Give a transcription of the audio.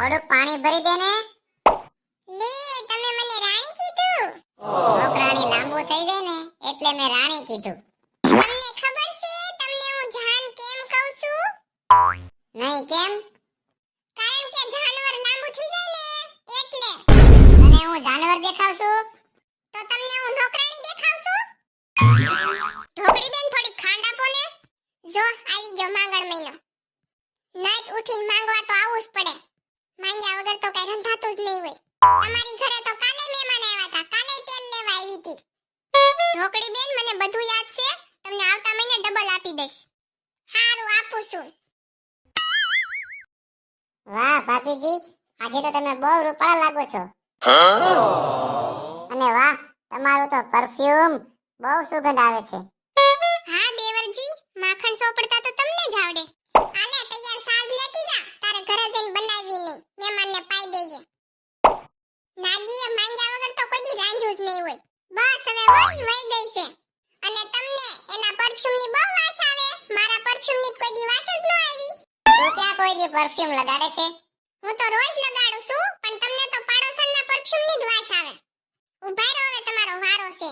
થોડુંક પાણી ભરી દે ને. લે તમે મને રાણી કીધું. નોકરાણી લાંબુ થઈ જાય ને એટલે મેં રાણી કીધું. તમને ખબર છે તમને હું જાન કેમ કહું છું? નહીં કેમ? કારણ કે જાનવર લાંબુ થઈ જાય ને એટલે. તને હું જાનવર દેખાવ છું? તો તમને હું નોકરાણી દેખાવ છું? ઢોકળી બેન થોડી ખાંડ આપો ને. જો આવી ગયો માંગણ મહિનો. નાઈટ ઉઠીને માંગવા તો આવવું જ પડે. માંગ્યા વગર તો કઈ રંધાતું જ નહીં હોય. તમારી ઘરે તો કાલે મહેમાન આવ્યા હતા. કાલે તેલ લેવા આવી હતી. ઢોકળી બેન મને બધું યાદ છે. તમને આવતા મહિને ડબલ આપી દઈશ. હારું આપું છું. વાહ ભાભીજી, આજે તો તમે બહુ રૂપાળા લાગો છો. અને વાહ, તમારું તો પરફ્યુમ બહુ સુગંધ આવે છે. હા દેવરજી, માખણ સોપડતા તો તમને જ આવડે. આલે તૈયાર સાજ લેતી જા. તારે ઘરે જઈને બનાવી નહીં. મહેમાનને પાઈ દેજે. નાગીએ માંગ્યા વગર તો કોઈ દી રાંધ્યું જ નહીં હોય. બસ હવે વહી ગઈ છે. અને તમને એના પરફ્યુમની બહુ વાસ આવે. મારા પરફ્યુમની કોઈ દી વાસ જ ન આવી. તું ક્યાં કોઈ દી પરફ્યુમ લગાડે છે? હું તો રોજ લગાડું છું, પણ તમને તો પાડોશનના પરફ્યુમની જ વાસ આવે. ઉભા રહો, હવે તમારો વારો છે.